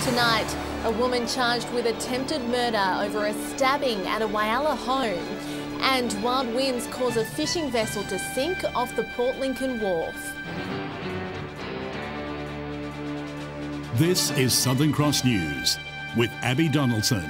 Tonight, a woman charged with attempted murder over a stabbing at a Whyalla home. And wild winds cause a fishing vessel to sink off the Port Lincoln Wharf. This is Southern Cross News with Abby Donaldson.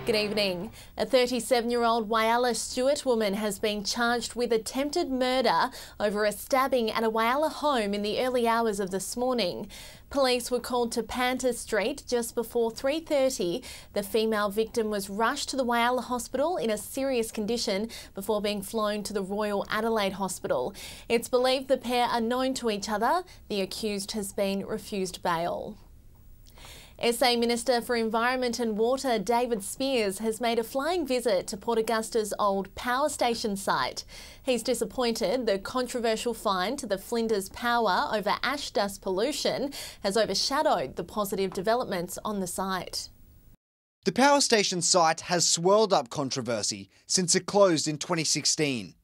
Good evening. A 37-year-old Whyalla Stewart woman has been charged with attempted murder over a stabbing at a Whyalla home in the early hours of this morning. Police were called to Panther Street just before 3:30. The female victim was rushed to the Whyalla Hospital in a serious condition before being flown to the Royal Adelaide Hospital. It's believed the pair are known to each other. The accused has been refused bail. SA Minister for Environment and Water David Speers has made a flying visit to Port Augusta's old power station site. He's disappointed the controversial fine to the Flinders Power over ash dust pollution has overshadowed the positive developments on the site. The power station site has swirled up controversy since it closed in 2016.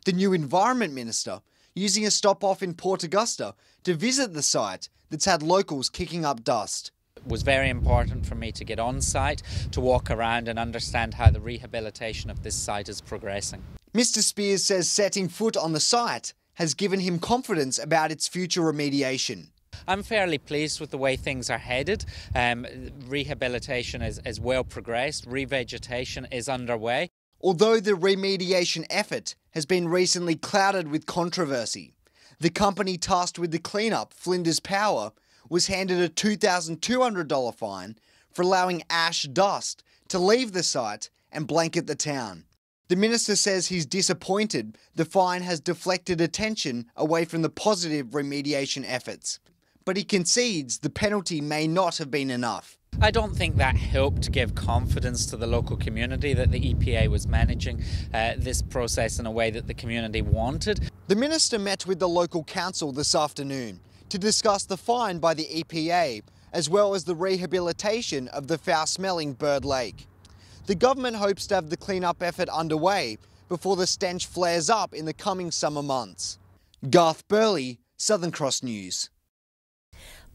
The new Environment Minister using a stop-off in Port Augusta to visit the site that's had locals kicking up dust. It was very important for me to get on site, to walk around and understand how the rehabilitation of this site is progressing. Mr. Speers says setting foot on the site has given him confidence about its future remediation. I'm fairly pleased with the way things are headed. Rehabilitation is well progressed, revegetation is underway. Although the remediation effort has been recently clouded with controversy, the company tasked with the cleanup, Flinders Power, was handed a $2,200 fine for allowing ash dust to leave the site and blanket the town. The minister says he's disappointed the fine has deflected attention away from the positive remediation efforts, but he concedes the penalty may not have been enough. I don't think that helped give confidence to the local community that the EPA was managing this process in a way that the community wanted. The minister met with the local council this afternoon to discuss the fine by the EPA, as well as the rehabilitation of the foul-smelling Bird Lake. The government hopes to have the clean-up effort underway before the stench flares up in the coming summer months. Garth Burley, Southern Cross News.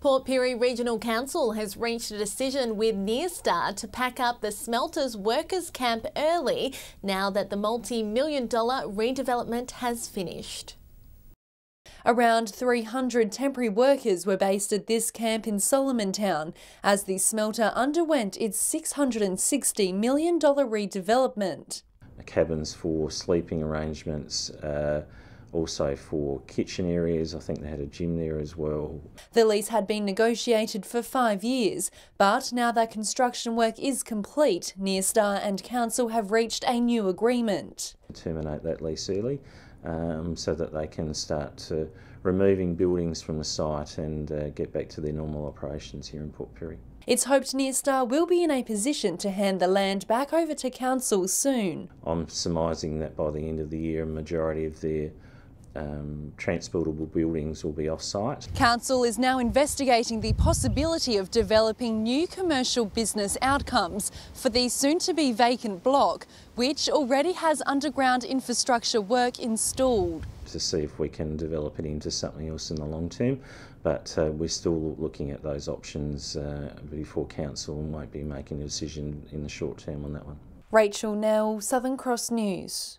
Port Pirie Regional Council has reached a decision with Nyrstar to pack up the smelter's workers' camp early now that the multi-million-dollar redevelopment has finished. Around 300 temporary workers were based at this camp in Solomon Town as the smelter underwent its $660 million redevelopment. Cabins for sleeping arrangements, also for kitchen areas. I think they had a gym there as well. The lease had been negotiated for 5 years, but now that construction work is complete, Nyrstar and Council have reached a new agreement. Terminate that lease early. So that they can start removing buildings from the site and get back to their normal operations here in Port Pirie. It's hoped Nyrstar will be in a position to hand the land back over to Council soon. I'm surmising that by the end of the year a majority of their transportable buildings will be off-site. Council is now investigating the possibility of developing new commercial business outcomes for the soon-to-be vacant block, which already has underground infrastructure work installed. To see if we can develop it into something else in the long term, but we're still looking at those options before Council and won't be making a decision in the short term on that one. Rachel Nell, Southern Cross News.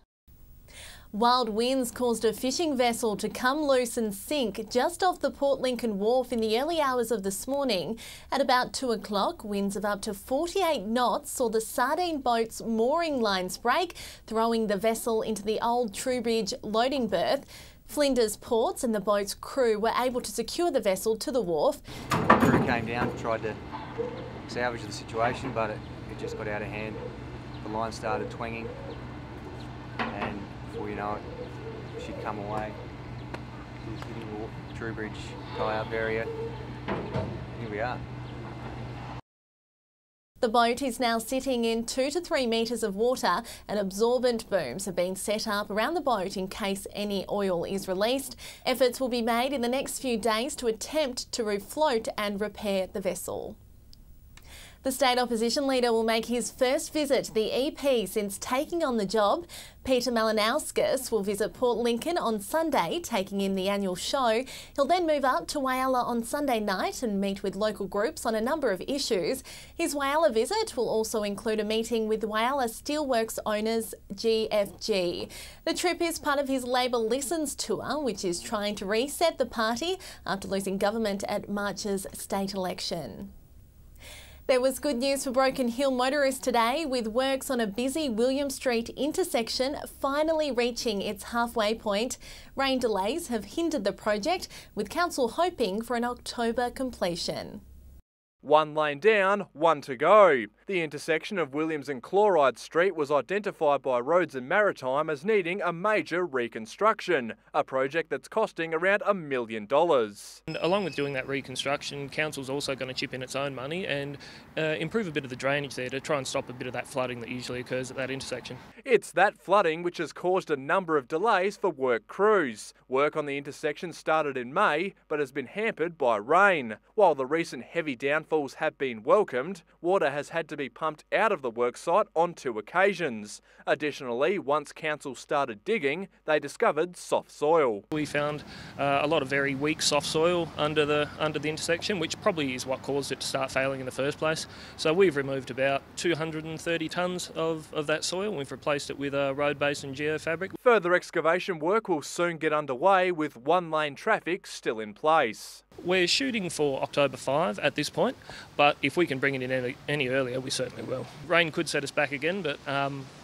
Wild winds caused a fishing vessel to come loose and sink just off the Port Lincoln Wharf in the early hours of this morning. At about 2 o'clock, winds of up to 48 knots saw the sardine boat's mooring lines break, throwing the vessel into the old Trowbridge loading berth. Flinders Ports and the boat's crew were able to secure the vessel to the wharf. The crew came down, tried to salvage the situation, but it just got out of hand. The line started twanging, and before you know it, she'd come away. She was hitting the Trowbridge tie-up area. Here we are. The boat is now sitting in 2 to 3 metres of water, and absorbent booms have been set up around the boat in case any oil is released. Efforts will be made in the next few days to attempt to refloat and repair the vessel. The state opposition leader will make his first visit to the EP since taking on the job. Peter Malinauskas will visit Port Lincoln on Sunday, taking in the annual show. He'll then move up to Whyalla on Sunday night and meet with local groups on a number of issues. His Whyalla visit will also include a meeting with Whyalla Steelworks owners GFG. The trip is part of his Labor Listens tour, which is trying to reset the party after losing government at March's state election. There was good news for Broken Hill motorists today, with works on a busy William Street intersection finally reaching its halfway point. Rain delays have hindered the project, with council hoping for an October completion. One lane down, one to go. The intersection of Williams and Chloride Street was identified by Roads and Maritime as needing a major reconstruction, a project that's costing around $1 million. And along with doing that reconstruction, Council's also going to chip in its own money and improve a bit of the drainage there to try and stop a bit of that flooding that usually occurs at that intersection. It's that flooding which has caused a number of delays for work crews. Work on the intersection started in May, but has been hampered by rain. While the recent heavy downfalls have been welcomed, water has had to be pumped out of the worksite on 2 occasions. Additionally, once Council started digging, they discovered soft soil. We found a lot of very weak soft soil under the intersection, which probably is what caused it to start failing in the first place. So we've removed about 230 tonnes of that soil. We've replaced it with road-based and geofabric. Further excavation work will soon get underway, with one-lane traffic still in place. We're shooting for October 5 at this point, but if we can bring it in any earlier, we certainly will. Rain could set us back again, but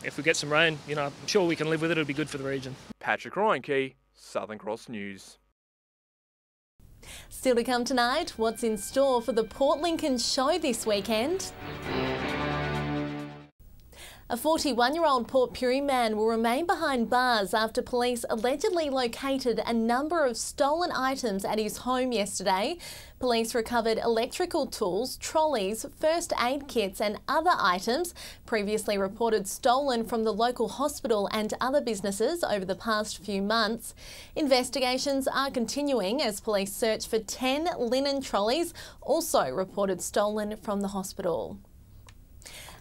if we get some rain, I'm sure we can live with it. It'll be good for the region. Patrick Reinke, Southern Cross News. Still to come tonight, what's in store for the Port Lincoln show this weekend? A 41-year-old Port Pirie man will remain behind bars after police allegedly located a number of stolen items at his home yesterday. Police recovered electrical tools, trolleys, first aid kits and other items previously reported stolen from the local hospital and other businesses over the past few months. Investigations are continuing as police search for 10 linen trolleys, also reported stolen from the hospital.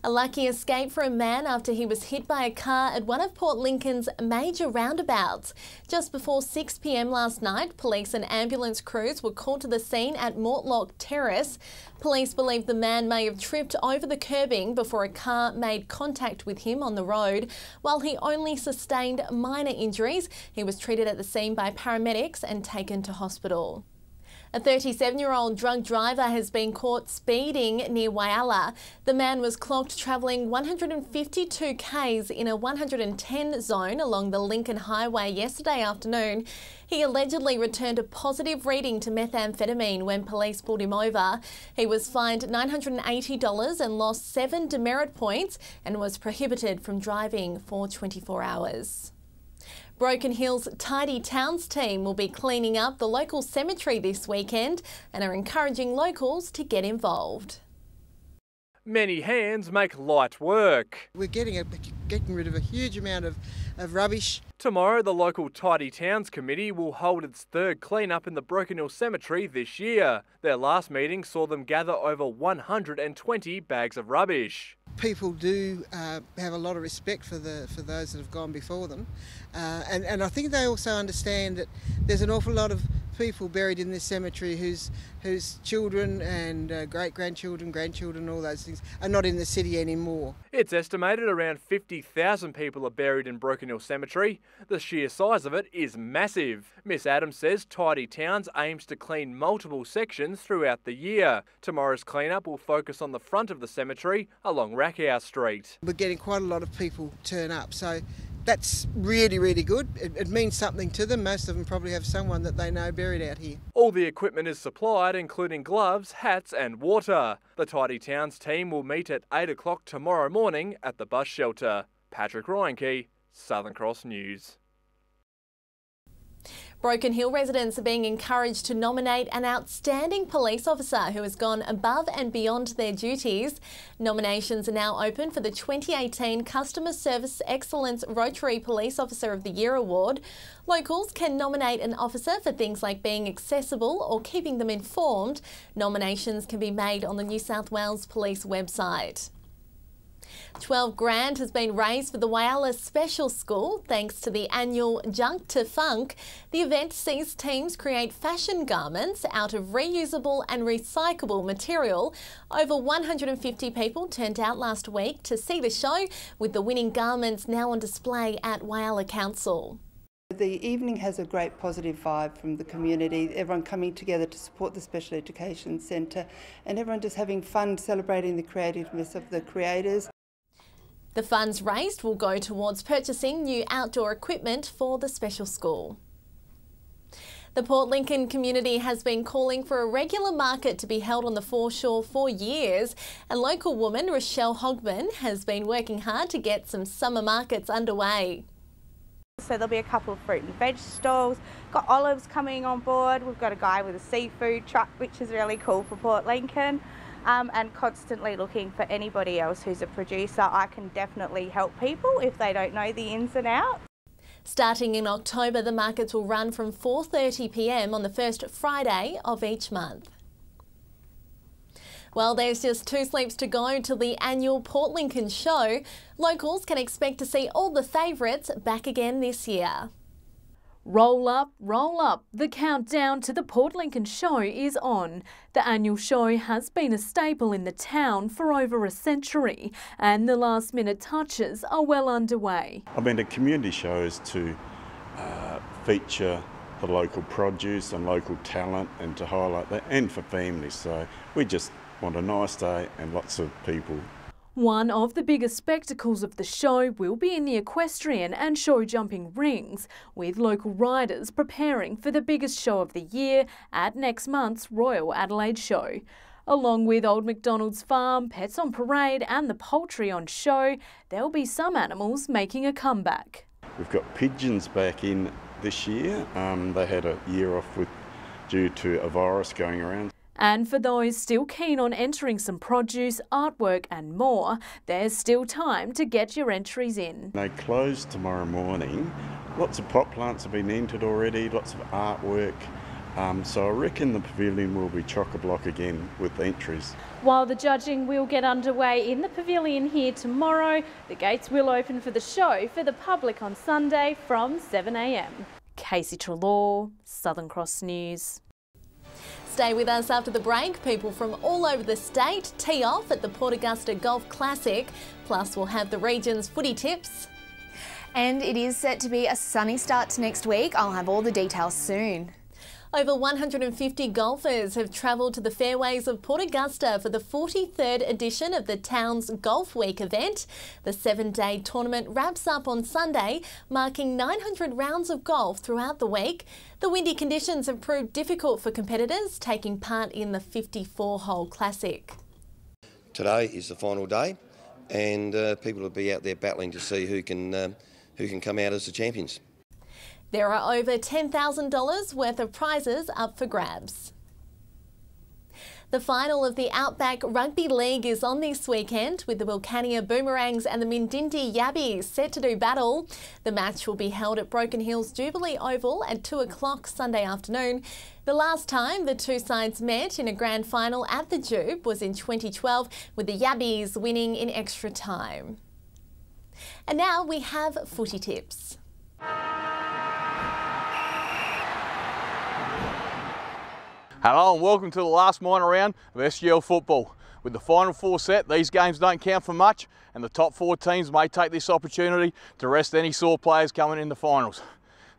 A lucky escape for a man after he was hit by a car at one of Port Lincoln's major roundabouts. Just before 6 p.m. last night, police and ambulance crews were called to the scene at Mortlock Terrace. Police believe the man may have tripped over the curbing before a car made contact with him on the road. While he only sustained minor injuries, he was treated at the scene by paramedics and taken to hospital. A 37-year-old drunk driver has been caught speeding near Whyalla. The man was clocked travelling 152 k's in a 110 zone along the Lincoln Highway yesterday afternoon. He allegedly returned a positive reading to methamphetamine when police pulled him over. He was fined $980 and lost 7 demerit points and was prohibited from driving for 24 hours. Broken Hill's Tidy Towns team will be cleaning up the local cemetery this weekend and are encouraging locals to get involved. Many hands make light work. We're getting rid of a huge amount of rubbish. Tomorrow, the local Tidy Towns Committee will hold its third clean-up in the Broken Hill Cemetery this year. Their last meeting saw them gather over 120 bags of rubbish. People do have a lot of respect for those that have gone before them, and I think they also understand that there's an awful lot of people buried in this cemetery whose children and great-grandchildren, grandchildren, all those things are not in the city anymore. It's estimated around 50,000 people are buried in Broken Hill Cemetery. The sheer size of it is massive. Miss Adams says Tidy Towns aims to clean multiple sections throughout the year. Tomorrow's clean-up will focus on the front of the cemetery along Rackhouse Street. We're getting quite a lot of people turn up, so that's really, really good. It means something to them. Most of them probably have someone that they know buried out here. All the equipment is supplied, including gloves, hats and water. The Tidy Towns team will meet at 8 o'clock tomorrow morning at the bus shelter. Patrick Reinke, Southern Cross News. Broken Hill residents are being encouraged to nominate an outstanding police officer who has gone above and beyond their duties. Nominations are now open for the 2018 Customer Service Excellence Rotary Police Officer of the Year Award. Locals can nominate an officer for things like being accessible or keeping them informed. Nominations can be made on the New South Wales Police website. $12,000 has been raised for the Whyalla Special School thanks to the annual Junk to Funk. The event sees teams create fashion garments out of reusable and recyclable material. Over 150 people turned out last week to see the show, with the winning garments now on display at Whyalla Council. The evening has a great positive vibe from the community, everyone coming together to support the Special Education Centre and everyone just having fun celebrating the creativeness of the creators. The funds raised will go towards purchasing new outdoor equipment for the special school. The Port Lincoln community has been calling for a regular market to be held on the foreshore for years, and local woman Rochelle Hogman has been working hard to get some summer markets underway. So there'll be a couple of fruit and veg stalls, got olives coming on board, we've got a guy with a seafood truck which is really cool for Port Lincoln. And constantly looking for anybody else who's a producer. I can definitely help people if they don't know the ins and outs. Starting in October, the markets will run from 4:30 p.m. on the first Friday of each month. Well, there's just 2 sleeps to go till the annual Port Lincoln show. Locals can expect to see all the favourites back again this year. Roll up, the countdown to the Port Lincoln show is on. The annual show has been a staple in the town for over a century, and the last minute touches are well underway. I've been to community shows to feature the local produce and local talent and to highlight that, and for families, so we just want a nice day and lots of people. One of the biggest spectacles of the show will be in the equestrian and show jumping rings, with local riders preparing for the biggest show of the year at next month's Royal Adelaide Show. Along with Old MacDonald's Farm, Pets on Parade and the poultry on show, there'll be some animals making a comeback. We've got pigeons back in this year. They had a year off due to a virus going around. And for those still keen on entering some produce, artwork and more, there's still time to get your entries in. They close tomorrow morning. Lots of pot plants have been entered already, lots of artwork. So I reckon the pavilion will be chock-a-block again with entries. While the judging will get underway in the pavilion here tomorrow, the gates will open for the show for the public on Sunday from 7 a.m. Casey Trelaw, Southern Cross News. Stay with us after the break. People from all over the state tee off at the Port Augusta Golf Classic. Plus, we'll have the region's footy tips. And it is set to be a sunny start to next week. I'll have all the details soon. Over 150 golfers have travelled to the fairways of Port Augusta for the 43rd edition of the town's Golf Week event. The 7-day tournament wraps up on Sunday, marking 900 rounds of golf throughout the week. The windy conditions have proved difficult for competitors taking part in the 54-hole classic. Today is the final day, and people will be out there battling to see who can come out as the champions. There are over $10,000 worth of prizes up for grabs. The final of the Outback Rugby League is on this weekend, with the Wilcannia Boomerangs and the Mindindi Yabbies set to do battle. The match will be held at Broken Hill's Jubilee Oval at 2 o'clock Sunday afternoon. The last time the two sides met in a grand final at the Jube was in 2012, with the Yabbies winning in extra time. And now we have footy tips. Hello and welcome to the last minor round of SGL football. With the final 4 set, these games don't count for much, and the top 4 teams may take this opportunity to rest any sore players coming in the finals.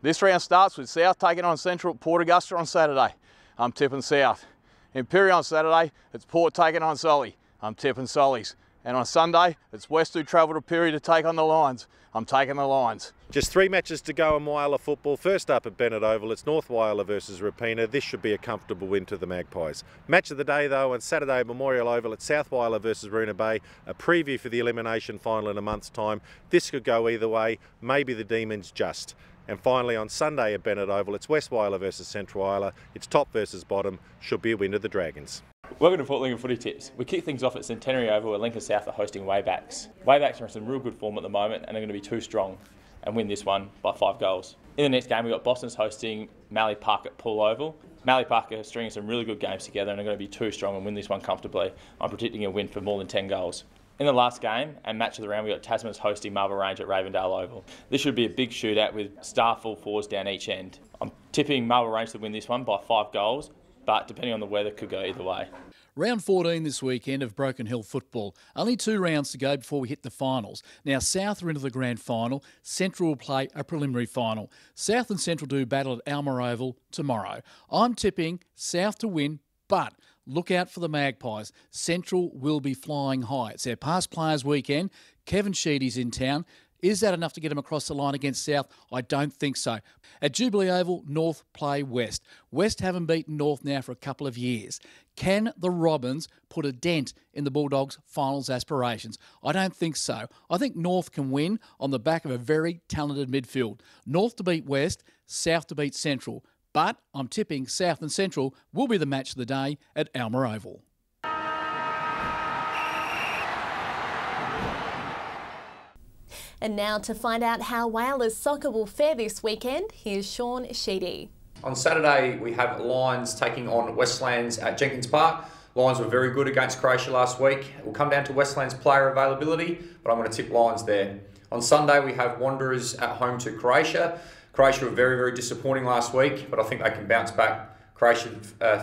This round starts with South taking on Central at Port Augusta on Saturday. I'm tipping South. Imperial on Saturday, it's Port taking on Sully. I'm tipping Sullies. And on Sunday, it's West who travel to Perry to take on the Lions. I'm taking the Lions. Just 3 matches to go in Whyalla football. First up at Bennett Oval, it's North Whyalla versus Rapina. This should be a comfortable win to the Magpies. Match of the day though on Saturday, Memorial Oval at South Whyalla versus Roona Bay. A preview for the elimination final in a month's time. This could go either way. Maybe the Demons just. And finally on Sunday at Bennett Oval, it's West Whyalla versus Central Whyalla. It's top versus bottom. Should be a win to the Dragons. Welcome to Port Lincoln Footy Tips. We kick things off at Centenary Oval where Lincoln South are hosting Waybacks. Waybacks are in some real good form at the moment and are going to be too strong and win this one by 5 goals. In the next game we've got Boston's hosting Mallee Park at Poole Oval. Mallee Park are stringing some really good games together and are going to be too strong and win this one comfortably. I'm predicting a win for more than 10 goals. In the last game and match of the round, we've got Tasman's hosting Marble Range at Ravendale Oval. This should be a big shootout with star full forwards down each end. I'm tipping Marble Range to win this one by 5 goals, but depending on the weather, could go either way. Round 14 this weekend of Broken Hill football. Only 2 rounds to go before we hit the finals. Now South are into the grand final. Central will play a preliminary final. South and Central do battle at Alma Oval tomorrow. I'm tipping South to win, but look out for the Magpies. Central will be flying high. It's their past players weekend. Kevin Sheedy's in town. Is that enough to get them across the line against South? I don't think so. At Jubilee Oval, North play West. West haven't beaten North now for a couple of years. Can the Robins put a dent in the Bulldogs' finals aspirations? I don't think so. I think North can win on the back of a very talented midfield. North to beat West, South to beat Central. But I'm tipping South and Central will be the match of the day at Alma Oval. And now to find out how Whyala's soccer will fare this weekend, here's Sean Sheedy. On Saturday, we have Lions taking on Westlands at Jenkins Park. Lions were very good against Croatia last week. It will come down to Westlands player availability, but I'm going to tip Lions there. On Sunday, we have Wanderers at home to Croatia. Croatia were very, very disappointing last week, but I think they can bounce back. Croatia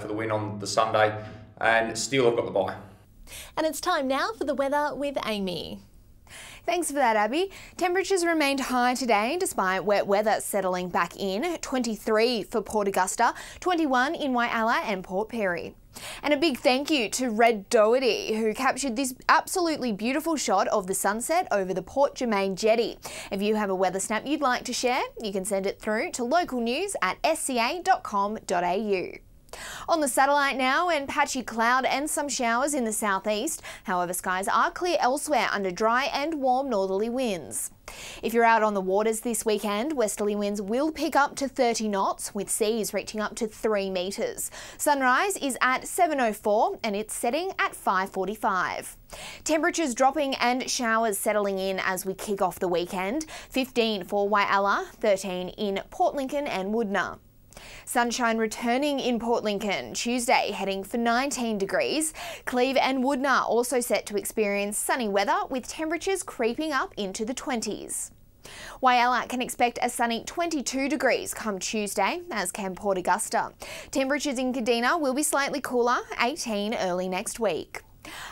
for the win on the Sunday, and still have got the bye. And it's time now for the weather with Amy. Thanks for that, Abby. Temperatures remained high today despite wet weather settling back in. 23 for Port Augusta, 21 in Whyalla and Port Perry. And a big thank you to Red Doherty, who captured this absolutely beautiful shot of the sunset over the Port Germain jetty. If you have a weather snap you'd like to share, you can send it through to localnews@sca.com.au. On the satellite now, and patchy cloud and some showers in the southeast. However, skies are clear elsewhere under dry and warm northerly winds. If you're out on the waters this weekend, westerly winds will pick up to 30 knots, with seas reaching up to 3 metres. Sunrise is at 7:04 and it's setting at 5:45. Temperatures dropping and showers settling in as we kick off the weekend. 15 for Whyalla, 13 in Port Lincoln and Woodner. Sunshine returning in Port Lincoln, Tuesday heading for 19 degrees. Cleve and Woodner also set to experience sunny weather with temperatures creeping up into the 20s. Whyalla can expect a sunny 22 degrees come Tuesday, as can Port Augusta. Temperatures in Kadina will be slightly cooler, 18 early next week.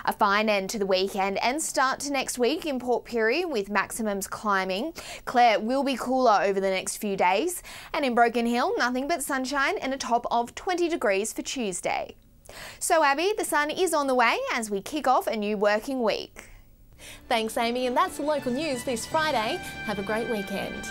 A fine end to the weekend and start to next week in Port Pirie with maximums climbing. Clare will be cooler over the next few days. And in Broken Hill, nothing but sunshine and a top of 20 degrees for Tuesday. So Abby, the sun is on the way as we kick off a new working week. Thanks Amy, and that's the local news this Friday. Have a great weekend.